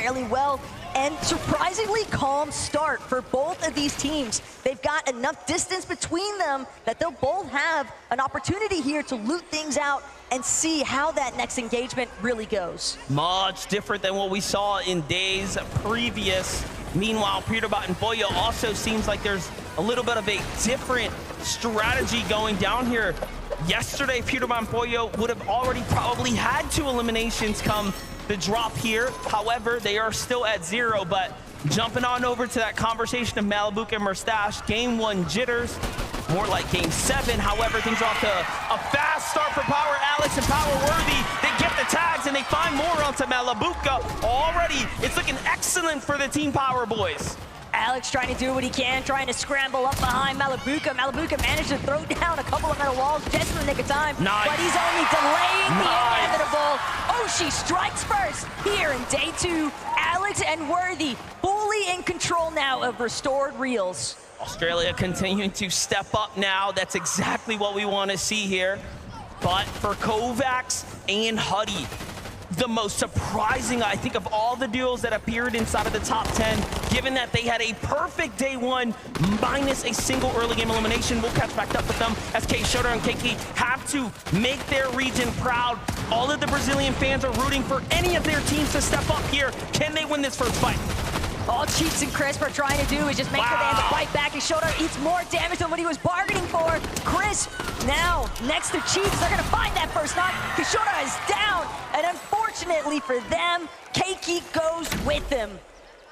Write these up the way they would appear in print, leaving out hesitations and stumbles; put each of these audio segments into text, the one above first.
fairly well. And surprisingly calm start for both of these teams. They've got enough distance between them that they'll both have an opportunity here to loot things out and see how that next engagement really goes. Much different than what we saw in days previous. Meanwhile, Peterbot and Boyo also seems like there's a little bit of a different strategy going down here. Yesterday, Peterbot and Boyo would have already probably had 2 eliminations come the drop here. However, they are still at 0, but jumping on over to that conversation of Malibuca and Mustache, game 1 jitters, more like game 7. However, things are off to a fast start for Power Alex and Power Worthy. They get the tags and they find more onto Malibuca. Already, it's looking excellent for the Team Power boys. Alex trying to do what he can, trying to scramble up behind Malibuca. Malibuca managed to throw down a couple of metal walls just in the nick of time. Nice. But he's only delaying the inevitable. She strikes first here in day 2. Alex and Worthy fully in control now of restored reels. Australia continuing to step up now. That's exactly what we want to see here. But for Kovacs and Huddy, the most surprising, I think, of all the duels that appeared inside of the top 10, given that they had a perfect day 1 minus a single early game elimination. We'll catch back up with them as K-Shota and KK have to make their region proud. All of the Brazilian fans are rooting for any of their teams to step up here. Can they win this first fight? All Chiefs and Crisp are trying to do is just make sure they have to fight back. And Shota eats more damage than what he was bargaining for. Crisp now next to Chiefs. They're going to find that first knock. Shota is down. And unfortunately for them, Keiki goes with him.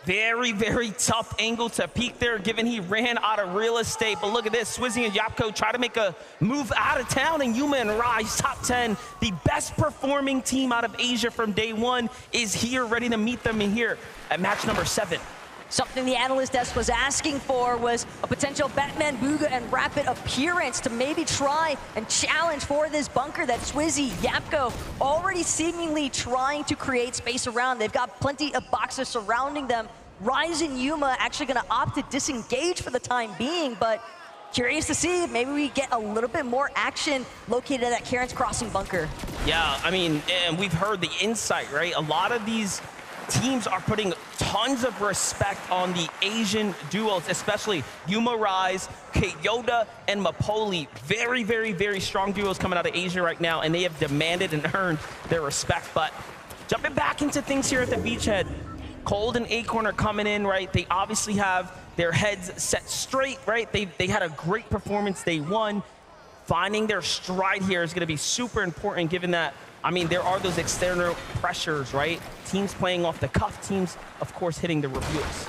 Very, very tough angle to peek there, given he ran out of real estate. But look at this, Swizzy and Yapko try to make a move out of town, and Yuma and Rise, top 10, the best performing team out of Asia from day 1, is here, ready to meet them in here at match number 7. Something the analyst desk was asking for was a potential Batman, Booga, and Rapid appearance to maybe try and challenge for this bunker that Swizzy, Yapko already seemingly trying to create space around. They've got plenty of boxes surrounding them. Rise and Yuma actually going to opt to disengage for the time being, but curious to see if maybe we get a little bit more action located at that Karen's Crossing bunker. Yeah, I mean, and we've heard the insight, right? A lot of these teams are putting tons of respect on the Asian duos, especially Yuma Rise, Yoda, and Mapoli. Very, very, very strong duos coming out of Asia right now, and they have demanded and earned their respect. But jumping back into things here at the beachhead, Cold and Acorn are coming in, right? They obviously have their heads set straight, right? They had a great performance day 1. Finding their stride here is going to be super important, given that, I mean, there are those external pressures, right? Teams playing off the cuff, teams, of course, hitting the reviewers.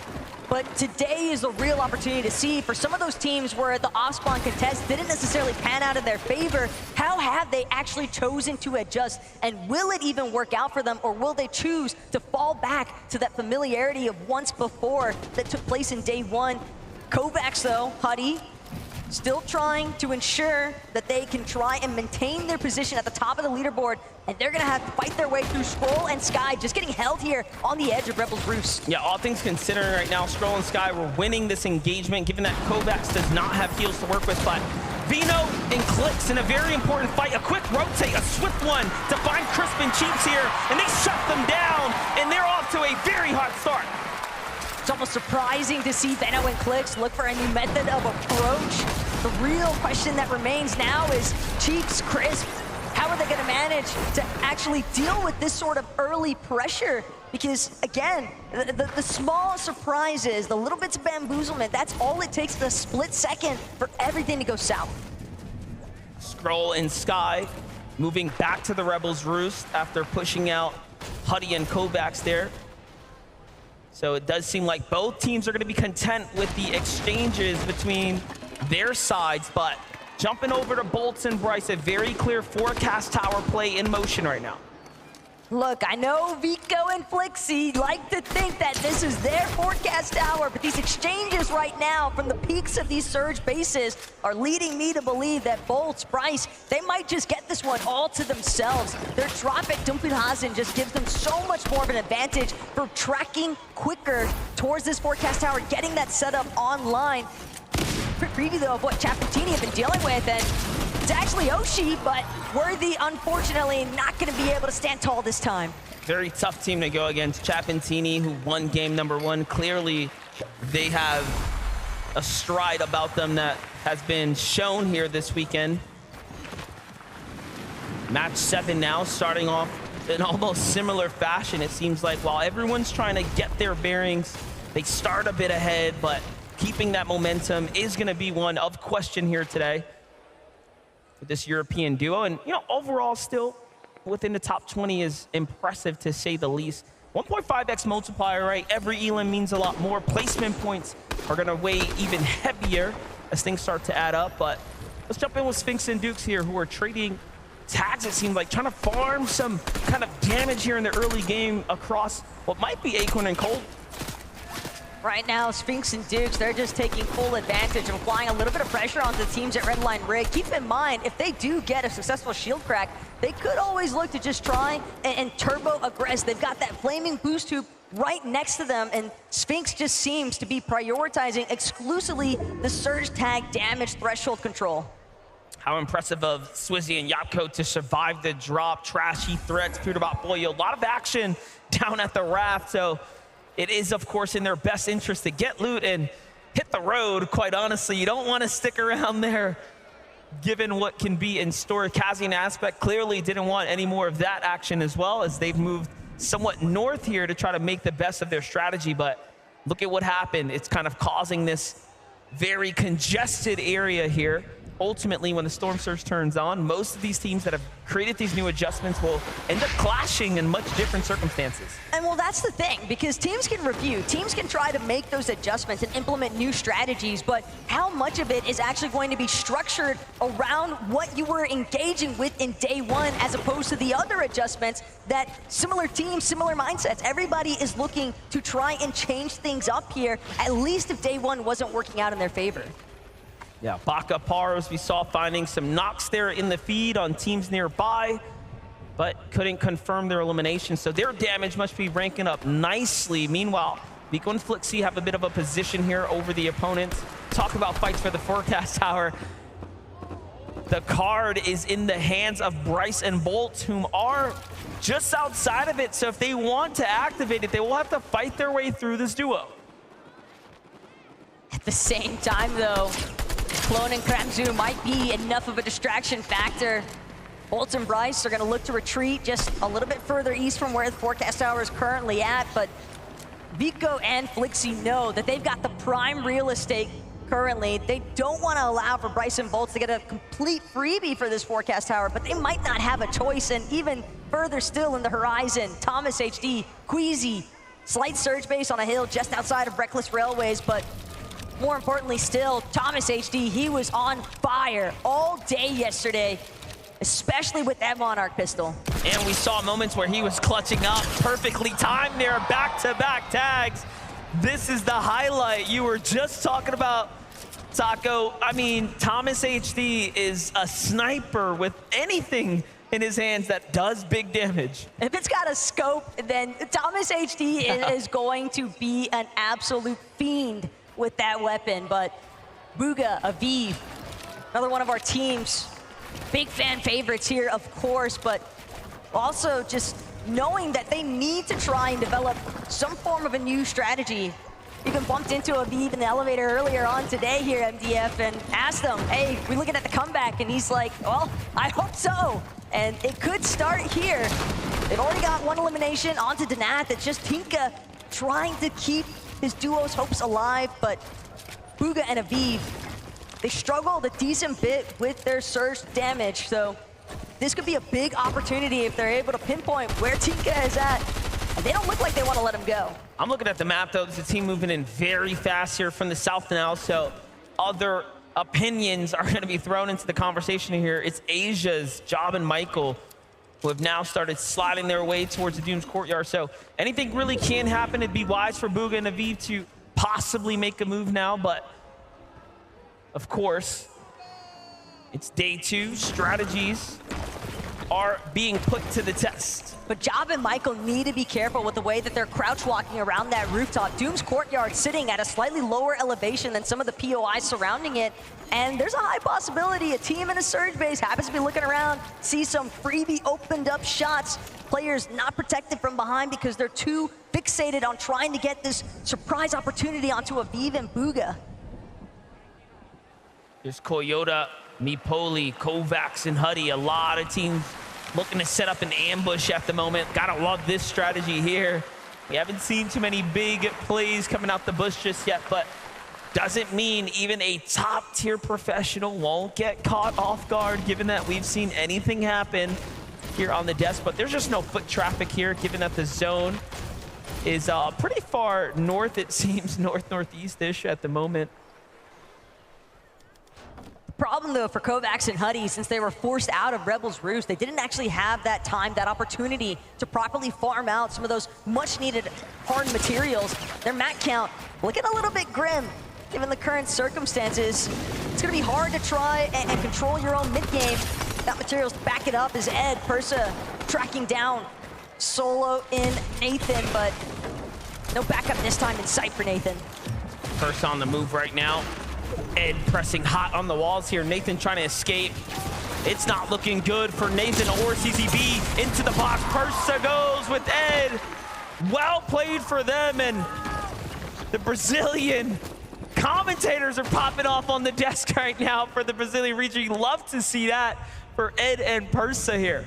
But today is a real opportunity to see for some of those teams where the off-spawn contest didn't necessarily pan out in their favor, how have they actually chosen to adjust? And will it even work out for them, or will they choose to fall back to that familiarity of once before that took place in day 1? Kovacs, though, Huddy, still trying to ensure that they can try and maintain their position at the top of the leaderboard, and they're gonna have to fight their way through Scroll and Sky, just getting held here on the edge of Rebel's Roost. Yeah, all things considering right now, Scroll and Sky were winning this engagement, given that Kovacs does not have heals to work with, but Vino and Clicks in a very important fight, a quick rotate, a swift one to find Crisp and Chiefs here, and they shut them down, and they're off to a very hot start. It's almost surprising to see Veno and Clicks look for a new method of approach. The real question that remains now is Chiefs, Crisp, how are they going to manage to actually deal with this sort of early pressure? Because, again, the small surprises, the little bits of bamboozlement, that's all it takes in a split second for everything to go south. Scroll and Sky moving back to the Rebels' Roost after pushing out Huddy and Kovacs there. So it does seem like both teams are going to be content with the exchanges between their sides, but jumping over to Bolts and Bryce, a very clear forecast tower play in motion right now. Look, I know Vico and Flixie like to think that this is their forecast tower, but these exchanges right now from the peaks of these Surge bases are leading me to believe that Bolts, Bryce, they might just get this one all to themselves. Their drop at Dumpelhasen just gives them so much more of an advantage for tracking quicker towards this forecast tower, getting that setup online. Quick preview, though, of what Chaputini have been dealing with, and it's actually Oshi, but Worthy, unfortunately, not going to be able to stand tall this time. very tough team to go against. Chapentini, who won game number 1. Clearly, they have a stride about them that has been shown here this weekend. Match 7 now, starting off in almost similar fashion. It seems like while everyone's trying to get their bearings, they start a bit ahead, but keeping that momentum is going to be one of question here today with this European duo. And, you know, overall still within the top 20 is impressive to say the least. 1.5x multiplier, right? Every elim means a lot more. Placement points are going to weigh even heavier as things start to add up. But let's jump in with Sphinx and Dukes here, who are trading tags, it seems like, trying to farm some kind of damage here in the early game across what might be Acorn and Cold. Right now, Sphinx and Dukes, they're just taking full advantage of applying a little bit of pressure onto the teams at Redline Rig. Keep in mind, if they do get a successful shield crack, they could always look to just try and turbo aggress. They've got that flaming boost hoop right next to them, and Sphinx just seems to be prioritizing exclusively the surge tag damage threshold control. How impressive of Swizzy and Yapko to survive the drop. Trashy threats, Peterbot Boyo. A lot of action down at the raft, so it is, of course, in their best interest to get loot and hit the road, quite honestly. You don't want to stick around there, given what can be in store. Kazi Aspect clearly didn't want any more of that action as well, as they've moved somewhat north here to try to make the best of their strategy. But look at what happened. It's kind of causing this very congested area here. Ultimately, when the Storm Surge turns on, most of these teams that have created these new adjustments will end up clashing in much different circumstances. And well, that's the thing, because teams can review, teams can try to make those adjustments and implement new strategies, but how much of it is actually going to be structured around what you were engaging with in day 1 as opposed to the other adjustments that similar teams, similar mindsets, everybody is looking to try and change things up here, at least if day 1 wasn't working out in their favor. Yeah, Baka Paros, we saw finding some knocks there in the feed on teams nearby, but couldn't confirm their elimination, so their damage must be ranking up nicely. Meanwhile, Vico and Flixie have a bit of a position here over the opponents. Talk about fights for the Forecast Tower. The card is in the hands of Bryce and Bolt, whom are just outside of it, so if they want to activate it, they will have to fight their way through this duo. At the same time, though, Clone and Kramzu might be enough of a distraction factor. Bolt and Bryce are going to look to retreat just a little bit further east from where the Forecast Tower is currently at, but Vico and Flixie know that they've got the prime real estate currently. They don't want to allow for Bryce and Bolt to get a complete freebie for this Forecast Tower, but they might not have a choice, and even further still in the horizon, Thomas HD, Queasy, slight surge base on a hill just outside of Reckless Railways, but more importantly still, Thomas HD, he was on fire all day yesterday, especially with that Monarch pistol. And we saw moments where he was clutching up, perfectly timed there, back-to-back tags. This is the highlight you were just talking about, Taco. I mean, Thomas HD is a sniper with anything in his hands that does big damage. If it's got a scope, then Thomas HD is going to be an absolute fiend with that weapon. But Booga, Aviv, another one of our team's big fan favorites here, of course, but also just knowing that they need to try and develop some form of a new strategy. Even bumped into Aviv in the elevator earlier on today here at MDF and asked him, hey, we looking at the comeback? And he's like, well, I hope so. And it could start here. They've already got one elimination onto Danath. It's just Tinka trying to keep his duo's hopes alive, but Booga and Aviv, they struggled a decent bit with their surge damage, so this could be a big opportunity if they're able to pinpoint where Tinka is at, and they don't look like they want to let him go. I'm looking at the map, though. There's a team moving in very fast here from the south now, so other opinions are going to be thrown into the conversation here. It's Asia's Job and Michael, who have now started sliding their way towards the Doom's Courtyard. So anything really can happen. It'd be wise for Booga and Aviv to possibly make a move now, but of course, it's day 2 strategies. are being put to the test. But Job and Michael need to be careful with the way that they're crouch walking around that rooftop. Doom's courtyard sitting at a slightly lower elevation than some of the POIs surrounding it. And there's a high possibility a team in a surge base happens to be looking around, see some freebie opened up shots. Players not protected from behind because they're too fixated on trying to get this surprise opportunity onto Aviv and Bugha. There's Koyota, Mipoli, Kovacs, and Huddy. A lot of teams looking to set up an ambush at the moment. Gotta love this strategy here. We haven't seen too many big plays coming out the bush just yet, but doesn't mean even a top-tier professional won't get caught off guard, given that we've seen anything happen here on the desk. But there's just no foot traffic here, given that the zone is pretty far north, it seems, northeast-ish at the moment. Problem though for Kovacs and Huddy, since they were forced out of Rebels Roost, they didn't actually have that time, that opportunity to properly farm out some of those much needed hard materials. Their mat count looking a little bit grim given the current circumstances. It's gonna be hard to try and control your own mid game. That materials to back it up is Ed, Persa tracking down solo in Nathan, but no backup this time in sight for Nathan. Persa on the move right now. Ed pressing hot on the walls here. Nathan trying to escape. It's not looking good for Nathan or CCB. Into the box. Persa goes with Ed. Well played for them, and the Brazilian commentators are popping off on the desk right now for the Brazilian region. You love to see that for Ed and Persa here.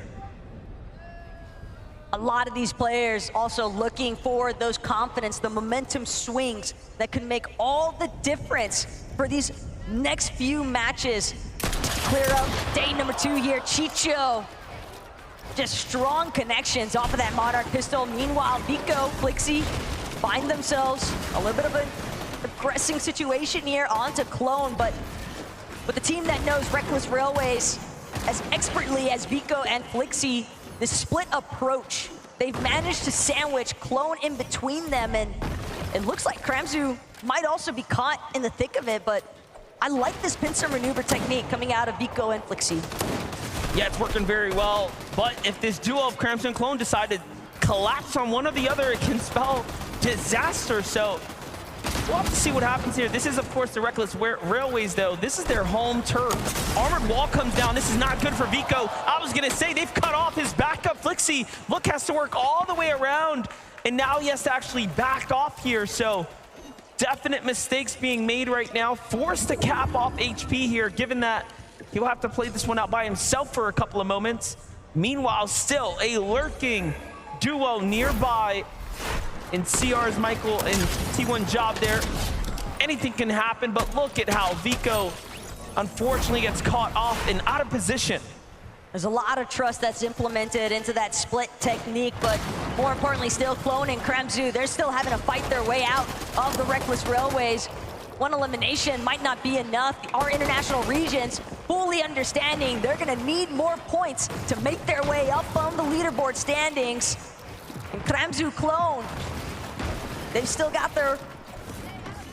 A lot of these players also looking for those confidence, the momentum swings that can make all the difference for these next few matches. Clear up day number 2 here. Chicho, just strong connections off of that Monarch pistol. Meanwhile, Vico, Flixie find themselves a little bit of an aggressing situation here onto Clone, but with a team that knows Reckless Railways as expertly as Vico and Flixie, this split approach, they've managed to sandwich Clone in between them, and it looks like Kramzu might also be caught in the thick of it, but I like this pincer maneuver technique coming out of Vico and Flixie. Yeah, it's working very well, but if this duo of Kramzu and Clone decide to collapse on one or the other, it can spell disaster, so we'll have to see what happens here. This is, of course, the Reckless Railways, though. This is their home turf. Armored wall comes down. This is not good for Vico. I was going to say, they've cut off his backup. Flixie, look, has to work all the way around, and now he has to actually back off here, so definite mistakes being made right now. Forced to cap off HP here, given that he'll have to play this one out by himself for a couple of moments. Meanwhile, still a lurking duo nearby in CR's Michael and T1 Job there. Anything can happen, but look at how Vico unfortunately gets caught off and out of position. There's a lot of trust that's implemented into that split technique, but more importantly still, Clone and Kramzu, they're still having to fight their way out of the Reckless Railways. One elimination might not be enough. Our international regions fully understanding they're gonna need more points to make their way up on the leaderboard standings. And Kramzu, Clone, they've still got their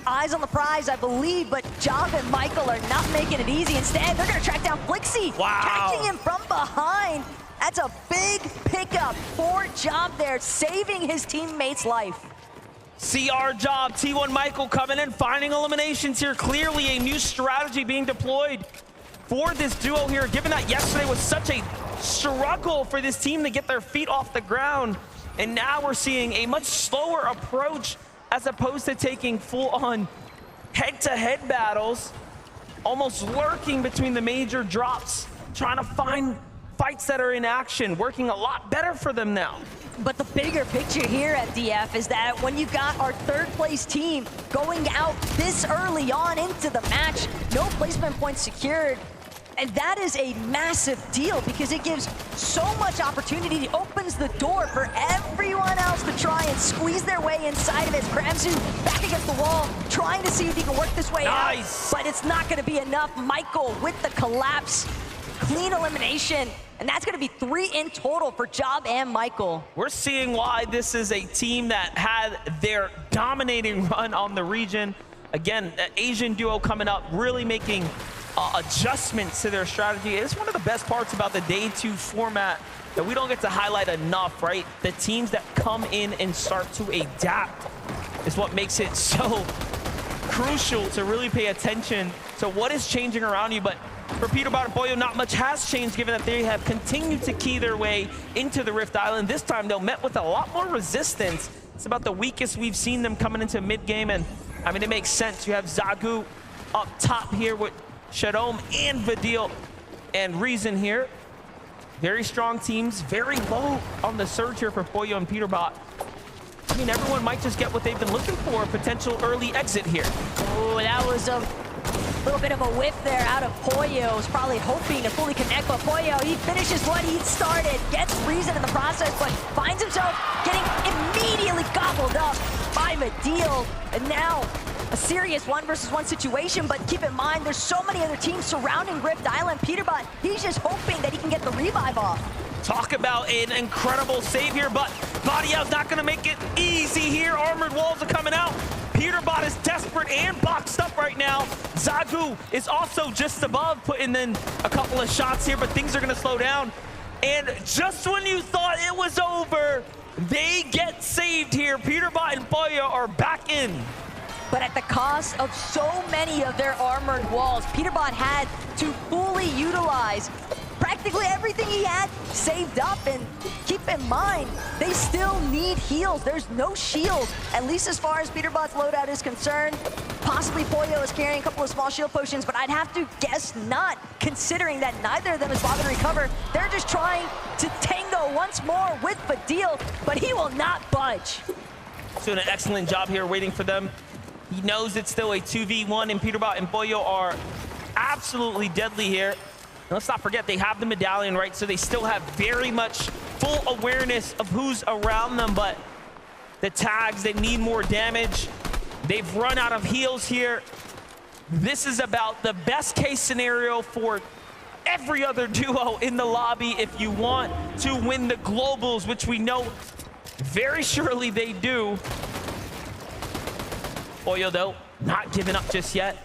eyes on the prize, I believe, but Job and Michael are not making it easy. Instead, they're gonna track down Flixie, catching him from behind. That's a big pickup for Job there, saving his teammate's life. CR Job, T1 Michael coming in, finding eliminations here. Clearly a new strategy being deployed for this duo here, given that yesterday was such a struggle for this team to get their feet off the ground. And now we're seeing a much slower approach as opposed to taking full-on head-to-head battles, almost lurking between the major drops, trying to find fights that are in action, working a lot better for them now. But the bigger picture here at DF is that when you've got our third place team going out this early on into the match, no placement points secured, and that is a massive deal because it gives so much opportunity. It opens the door for everyone else to try and squeeze their way inside of it. Kramzu back against the wall, trying to see if he can work this way out. But it's not gonna be enough. Michael with the collapse, clean elimination, and that's gonna be 3 in total for Job and Michael. We're seeing why this is a team that had their dominating run on the region. Again, the Asian duo coming up, really making adjustments to their strategy. It's one of the best parts about the Day 2 format that we don't get to highlight enough, right? The teams that come in and start to adapt is what makes it so crucial to really pay attention to what is changing around you. But for Peterbot and Pollo, not much has changed, given that they have continued to key their way into the Rift Island. This time, they'll met with a lot more resistance. It's about the weakest we've seen them coming into mid-game, and I mean, it makes sense. You have Zagu up top here with Shadome and Vidil and Reason here. Very strong teams, very low on the surge here for Pollo and Peterbot. I mean, everyone might just get what they've been looking for, a potential early exit here. Oh, that was a little bit of a whiff there out of Pollo. Was probably hoping to fully connect, but Pollo, he finishes what he started, gets Reason in the process, but finds himself getting immediately gobbled up by Vidil. And now a serious 1-versus-1 situation, but keep in mind, there's so many other teams surrounding Rift Island. Peterbot, he's just hoping that he can get the revive off. Talk about an incredible save here, but Badiao's not gonna make it easy here. Armored walls are coming out. Peterbot is desperate and boxed up right now. Zagu is also just above, putting in a couple of shots here, but things are gonna slow down. And just when you thought it was over, they get saved here. Peterbot and Pollo are back in. But at the cost of so many of their armored walls, Peterbot had to fully utilize practically everything he had saved up. And keep in mind, they still need heals. There's no shield, at least as far as Peterbot's loadout is concerned. Possibly Pollo is carrying a couple of small shield potions, but I'd have to guess not, considering that neither of them is bothered to recover. They're just trying to tango once more with Vidil, but he will not budge. Doing an excellent job here waiting for them. He knows it's still a 2v1, and Peterbot and Pollo are absolutely deadly here. And let's not forget, they have the medallion, right? So they still have very much full awareness of who's around them, but the tags, they need more damage. They've run out of heals here. This is about the best case scenario for every other duo in the lobby if you want to win the globals, which we know very surely they do. Pollo, though, not giving up just yet.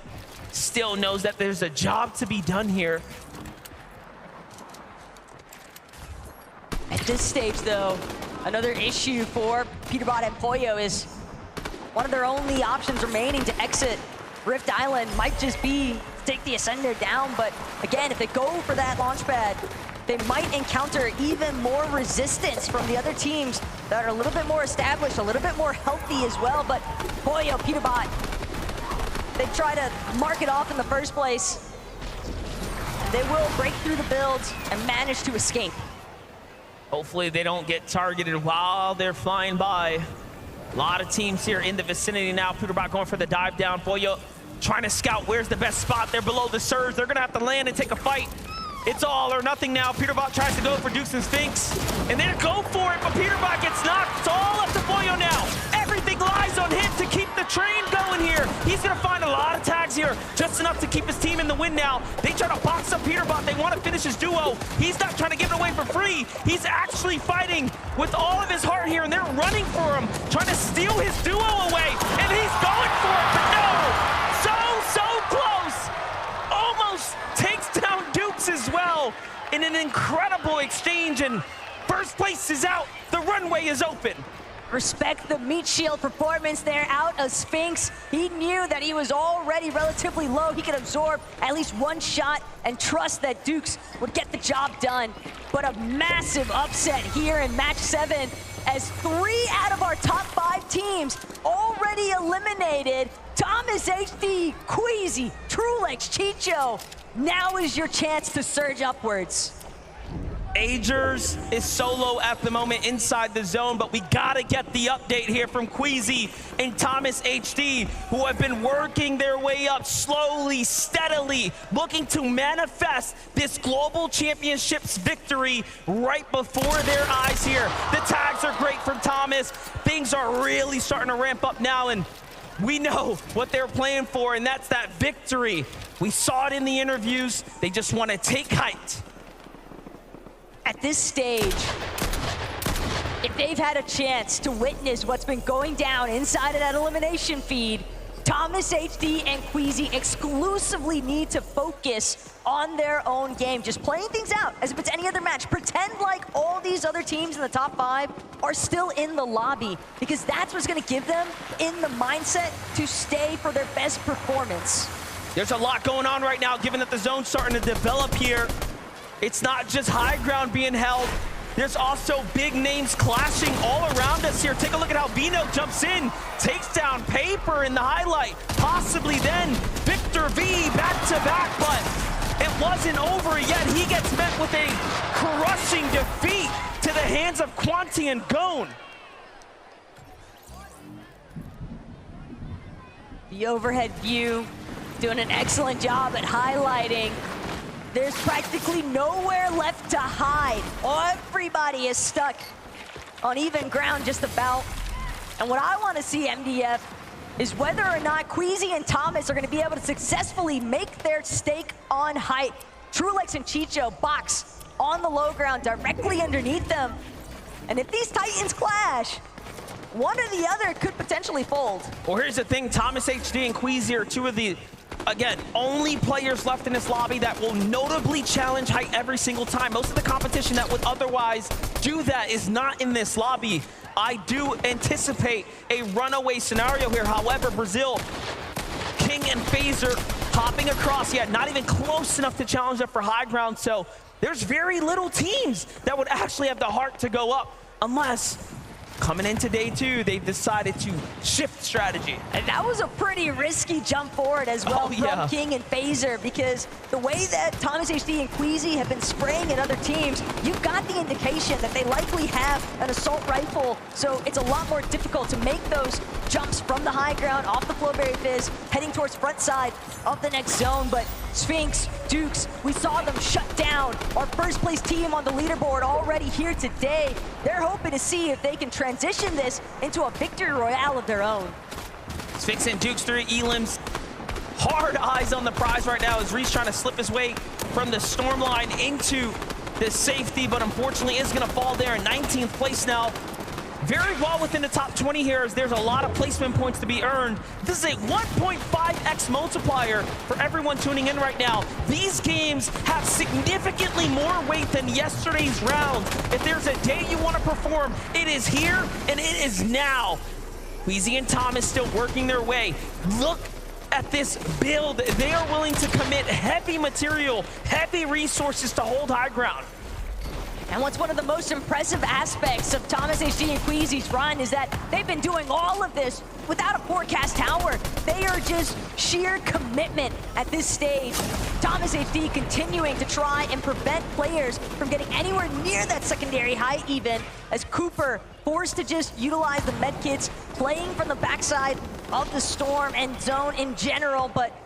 Still knows that there's a job to be done here. At this stage, though, another issue for Peterbot and Pollo is one of their only options remaining to exit Rift Island might just be to take the Ascender down. But again, if they go for that launch pad, they might encounter even more resistance from the other teams that are a little bit more established, a little bit more healthy as well. But Pollo, Peterbot, they try to mark it off in the first place. They will break through the builds and manage to escape. Hopefully they don't get targeted while they're flying by. A lot of teams here in the vicinity now. Peterbot going for the dive down. Pollo trying to scout where's the best spot. They're below the surge. They're gonna have to land and take a fight. It's all or nothing now. Peterbot tries to go for Dukes and Sphinx, and they go for it, but Peterbot gets knocked. It's all up to Pollo now. Everything lies on him to keep the train going here. He's gonna find a lot of tags here, just enough to keep his team in the win now. They try to box up Peterbot. They want to finish his duo. He's not trying to give it away for free. He's actually fighting with all of his heart here, and they're running for him, trying to steal his duo away, and he's going for it, but no! So close! Almost takes down Dukes as well in an incredible exchange, and first place is out. The runway is open. Respect the meat shield performance there out of Sphinx. He knew that he was already relatively low. He could absorb at least one shot and trust that Dukes would get the job done. But a massive upset here in match 7 as 3 out of our top 5 teams already eliminated. Thomas HD, Queasy, Trulex, Chicho. Now is your chance to surge upwards. Agers is solo at the moment inside the zone, but we gotta get the update here from Queasy and Thomas HD, who have been working their way up slowly, steadily, looking to manifest this global championships victory right before their eyes here. The tags are great from Thomas. Things are really starting to ramp up now, and we know what they're playing for, and that's that victory. We saw it in the interviews. They just want to take height. At this stage, if they've had a chance to witness what's been going down inside of that elimination feed, Thomas HD and Queasy exclusively need to focus on their own game, just playing things out as if it's any other match. Pretend like all these other teams in the top 5 are still in the lobby, because that's what's gonna give them in the mindset to stay for their best performance. There's a lot going on right now, given that the zone's starting to develop here. It's not just high ground being held. There's also big names clashing all around us here. Take a look at how Vino jumps in, takes down Paper in the highlight. Possibly then Victor V back-to-back, but it wasn't over yet. He gets met with a crushing defeat to the hands of Quanti and Gone. The overhead view doing an excellent job at highlighting. There's practically nowhere left to hide. Everybody is stuck on even ground just about. And what I want to see, MDF, is whether or not Queasy and Thomas are going to be able to successfully make their stake on height. Trulex and Chicho box on the low ground directly underneath them. And if these Titans clash, one or the other could potentially fold. Well, here's the thing. Thomas HD and Queasy are two of the, again, only players left in this lobby that will notably challenge height every single time. Most of the competition that would otherwise do that is not in this lobby. I do anticipate a runaway scenario here. However, Brazil, King and Phaser hopping across, yet not even close enough to challenge up for high ground. So there's very little teams that would actually have the heart to go up, unless coming into day 2, they've decided to shift strategy. And that was a pretty risky jump forward as well from King and Phaser, because the way that Thomas HD and Queasy have been spraying at other teams, you've got the indication that they likely have an assault rifle, so it's a lot more difficult to make those jumps from the high ground off the Flowberry Fizz, heading towards front side of the next zone. But Sphinx, Dukes, we saw them shut down our first place team on the leaderboard already here today. They're hoping to see if they can transition this into a victory royale of their own. Sphinx and Dukes through Elims. Hard eyes on the prize right now as Reese trying to slip his way from the storm line into the safety, but unfortunately is going to fall there in 19th place now. Very well within the top 20 here, as there's a lot of placement points to be earned. This is a 1.5x multiplier for everyone tuning in right now. These games have significantly more weight than yesterday's round. If there's a day you want to perform, it is here and it is now. Queasy and Thomas still working their way. Look at this build. They are willing to commit heavy material, heavy resources to hold high ground. And what's one of the most impressive aspects of Thomas HD and Queasy's run is that they've been doing all of this without a forecast tower. They are just sheer commitment at this stage. Thomas HD continuing to try and prevent players from getting anywhere near that secondary height even, as Cooper forced to just utilize the medkits, playing from the backside of the storm and zone in general, but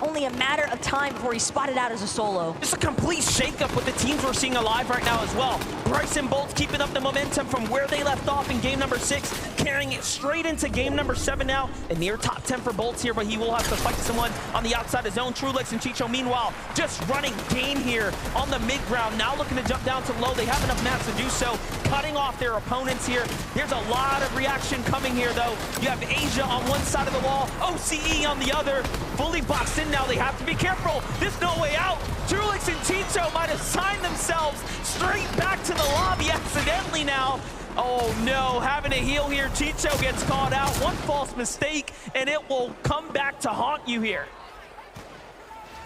only a matter of time before he's spotted out as a solo. Just a complete shakeup with the teams we're seeing alive right now as well. Bryce and Bolts keeping up the momentum from where they left off in game number 6, carrying it straight into game number 7 now. A near top 10 for Bolts here, but he will have to fight someone on the outside of zone. Trulex and Chicho, meanwhile, just running game here on the mid ground. Now looking to jump down to low. They have enough maps to do so, cutting off their opponents here. There's a lot of reaction coming here, though. You have Asia on one side of the wall, OCE on the other, fully boxed in now. They have to be careful. There's no way out. Trulex and Chicho might have signed themselves straight back to the lobby accidentally now. Oh no, having to heal here. Chicho gets caught out. One false mistake, and it will come back to haunt you here.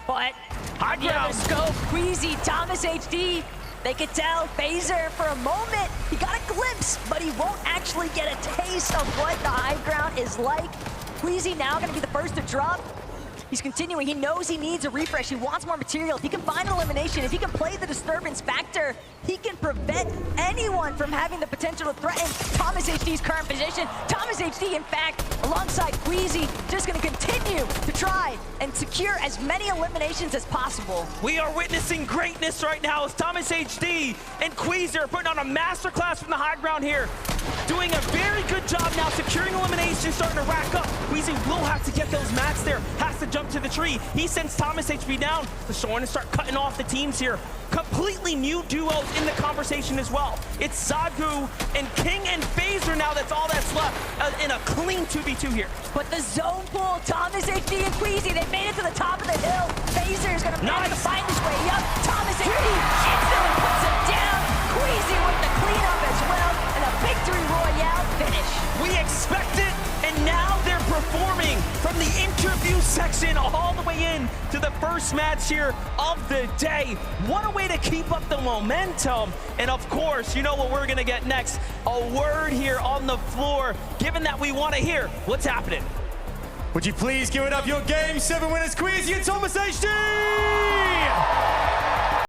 But high ground. Scope, Queasy, Thomas HD. They could tell Phaser for a moment, he got a glimpse, but he won't actually get a taste of what the high ground is like. Queasy now gonna be the first to drop. He's continuing, he knows he needs a refresh, he wants more material. If he can find an elimination, if he can play the disturbance factor, he can prevent anyone from having the potential to threaten Thomas HD's current position. Thomas HD, in fact, alongside Queasy, just gonna continue to try and secure as many eliminations as possible. We are witnessing greatness right now as Thomas HD and Queasy are putting on a masterclass from the high ground here. Doing a very good job now securing eliminations, starting to rack up. We Queasy will have to get those mats there, has to jump to the tree. He sends Thomas HP down. The Soren to start cutting off the teams here. Completely new duos in the conversation as well. It's Zagu and King and Phaser now. That's all that's left in a clean 2v2 here. But the zone pull, Thomas HD and Queasy, they made it to the top of the hill. Phaser is going to manage to find his way up. Thomas HD instantly puts him down. Queasy with the cleanup as well, and a victory royale finish. We expect it, and now they're performing from the interview section all the way in to the first match here of the day. What a way to keep up the momentum. And of course, you know what we're gonna get next, a word here on the floor, given that we wanna hear what's happening. Would you please give it up your Game 7 winners, Queasy and Thomas HD?